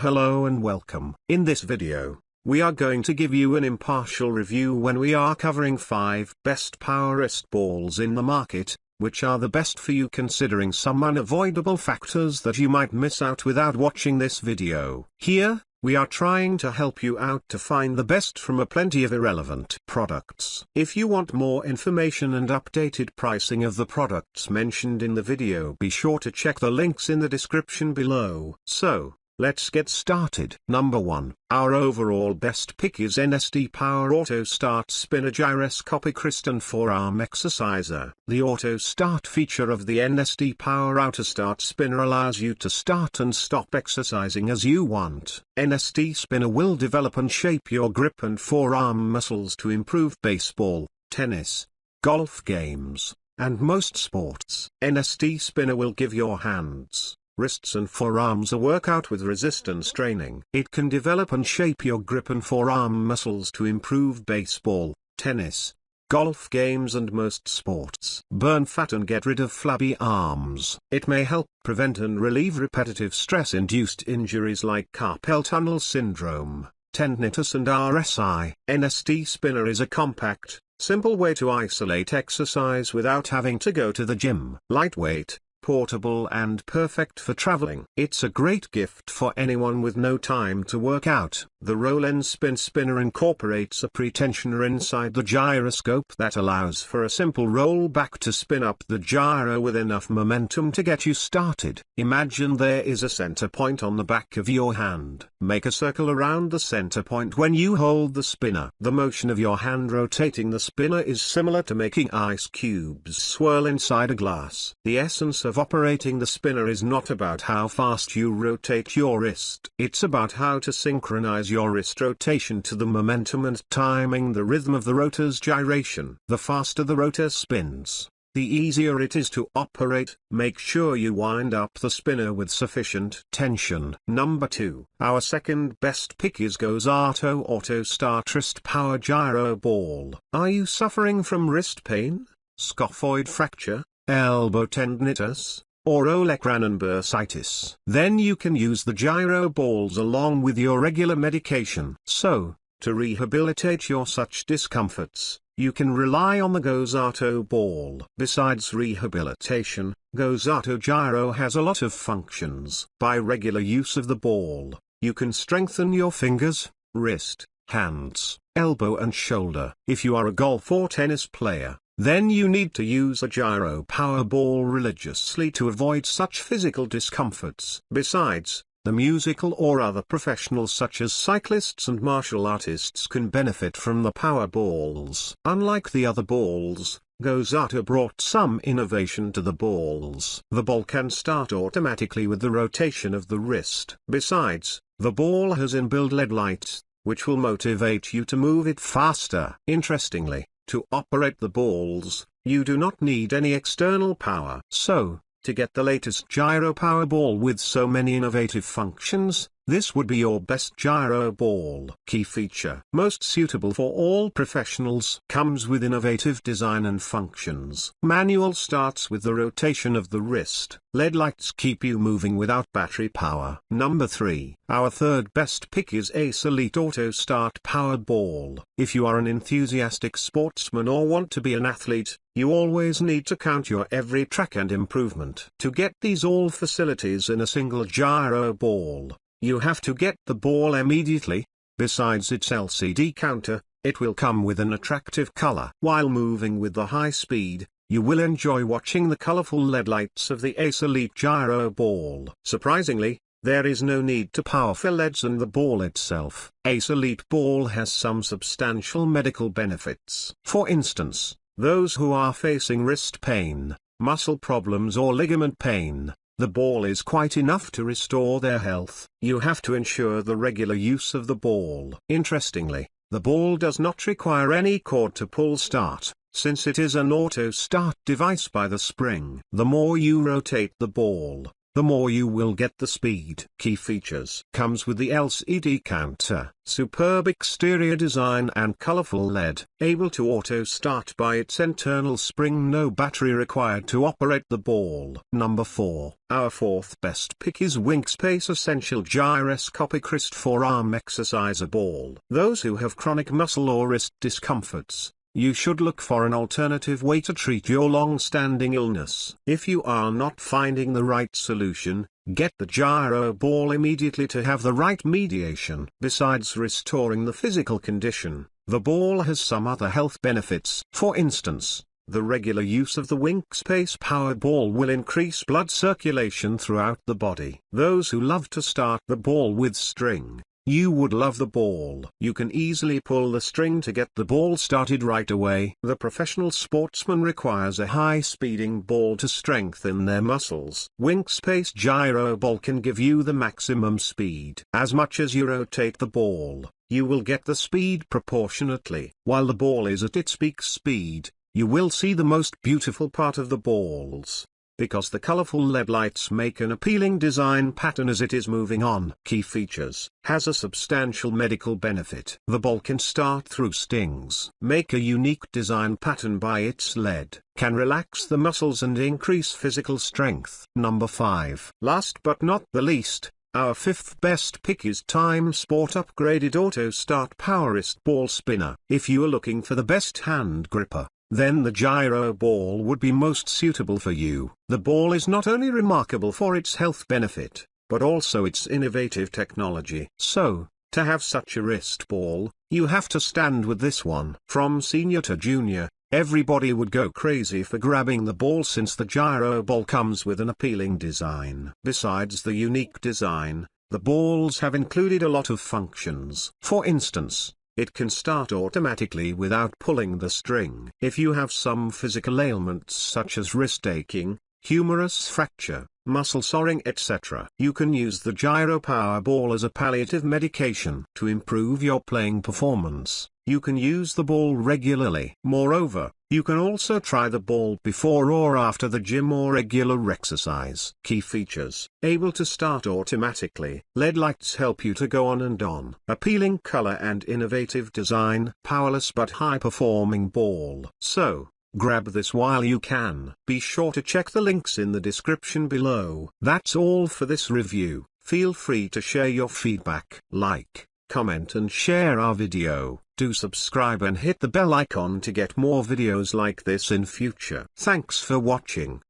Hello and welcome. In this video, we are going to give you an impartial review when we are covering 5 best power wrist balls in the market, which are the best for you considering some unavoidable factors that you might miss out without watching this video. Here, we are trying to help you out to find the best from a plenty of irrelevant products. If you want more information and updated pricing of the products mentioned in the video, be sure to check the links in the description below. So, let's get started. Number 1, our overall best pick is NSD Power Auto Start Spinner Gyroscope Exerciser Forearm Exerciser. The Auto Start feature of the NSD Power Auto Start Spinner allows you to start and stop exercising as you want. NSD Spinner will develop and shape your grip and forearm muscles to improve baseball, tennis, golf games, and most sports. NSD Spinner will give your hands, wrists and forearms a workout with resistance training. It can develop and shape your grip and forearm muscles to improve baseball, tennis, golf games and most sports. Burn fat and get rid of flabby arms. It may help prevent and relieve repetitive stress-induced injuries like carpal tunnel syndrome, tendinitis and RSI. NSD Spinner is a compact, simple way to isolate exercise without having to go to the gym. Lightweight, portable and perfect for traveling. It's a great gift for anyone with no time to work out. The Roll and Spin Spinner incorporates a pretensioner inside the gyroscope that allows for a simple roll back to spin up the gyro with enough momentum to get you started. Imagine there is a center point on the back of your hand. Make a circle around the center point when you hold the spinner. The motion of your hand rotating the spinner is similar to making ice cubes swirl inside a glass. The essence of operating the spinner is not about how fast you rotate your wrist. It's about how to synchronize your wrist rotation to the momentum and timing the rhythm of the rotor's gyration. The faster the rotor spins, the easier it is to operate. Make sure you wind up the spinner with sufficient tension. Number 2, our second best pick is Gozato Autostar Wrist Power Gyro Ball. Are you suffering from wrist pain, scaphoid fracture, elbow tendinitis, or olecranon bursitis? Then you can use the gyro balls along with your regular medication. So, to rehabilitate your such discomforts, you can rely on the Gozato ball. Besides rehabilitation, Gozato Gyro has a lot of functions. By regular use of the ball, you can strengthen your fingers, wrist, hands, elbow and shoulder. If you are a golf or tennis player, then you need to use a gyro power ball religiously to avoid such physical discomforts. Besides, the musical or other professionals such as cyclists and martial artists can benefit from the power balls. Unlike the other balls, Gozato brought some innovation to the balls. The ball can start automatically with the rotation of the wrist. Besides, the ball has inbuilt LED lights, which will motivate you to move it faster. Interestingly, to operate the balls, you do not need any external power. So, to get the latest gyro power ball with so many innovative functions, this would be your best gyro ball. Key feature: most suitable for all professionals. Comes with innovative design and functions. Manual starts with the rotation of the wrist. LED lights keep you moving without battery power. Number 3, our third best pick is Ace Elite Auto Start Power Ball. If you are an enthusiastic sportsman or want to be an athlete, you always need to count your every track and improvement. To get these all facilities in a single gyro ball, you have to get the ball immediately. Besides its LCD counter, it will come with an attractive color. While moving with the high speed, you will enjoy watching the colorful LED lights of the Ace Elite Gyro Ball. Surprisingly, there is no need to power for LEDs in the ball itself. Ace Elite Ball has some substantial medical benefits. For instance, those who are facing wrist pain, muscle problems or ligament pain, the ball is quite enough to restore their health. You have to ensure the regular use of the ball. Interestingly, the ball does not require any cord to pull start, since it is an auto start device by the spring. The more you rotate the ball, the more you will get the speed. Key features: comes with the LCD counter, superb exterior design and colorful LED, able to auto start by its internal spring, no battery required to operate the ball. Number 4. Our fourth best pick is Winkspace Essential Gyroscope Wrist Forearm Exerciser Ball. Those who have chronic muscle or wrist discomforts, you should look for an alternative way to treat your long-standing illness. If you are not finding the right solution, get the Gyro ball immediately to have the right mediation. Besides restoring the physical condition, the ball has some other health benefits. For instance, the regular use of the Winkspace Powerball will increase blood circulation throughout the body. Those who love to start the ball with string, you would love the ball. You can easily pull the string to get the ball started right away. The professional sportsman requires a high-speeding ball to strengthen their muscles. Winkspace Gyro ball can give you the maximum speed. As much as you rotate the ball, you will get the speed proportionately. While the ball is at its peak speed, you will see the most beautiful part of the balls, because the colorful LED lights make an appealing design pattern as it is moving on. Key features: has a substantial medical benefit. The ball can start through stings, make a unique design pattern by its LED, can relax the muscles and increase physical strength. Number 5. Last but not the least, our fifth best pick is Time Sport Upgraded Auto Start Power Wrist Ball Spinner. If you are looking for the best hand gripper, then the Gyro ball would be most suitable for you. The ball is not only remarkable for its health benefit, but also its innovative technology. So, to have such a wrist ball, you have to stand with this one. From senior to junior, everybody would go crazy for grabbing the ball since the Gyro ball comes with an appealing design. Besides the unique design, the balls have included a lot of functions. For instance, it can start automatically without pulling the string. If you have some physical ailments such as wrist aching, humerus fracture, muscle soring, etc., you can use the Gyro Power Ball as a palliative medication. To improve your playing performance, you can use the ball regularly. Moreover, you can also try the ball before or after the gym or regular exercise. Key features: able to start automatically. LED lights help you to go on and on. Appealing color and innovative design. Powerless but high-performing ball. So, grab this while you can. Be sure to check the links in the description below. That's all for this review. Feel free to share your feedback. Like, comment and share our video. Do subscribe and hit the bell icon to get more videos like this in future. Thanks for watching.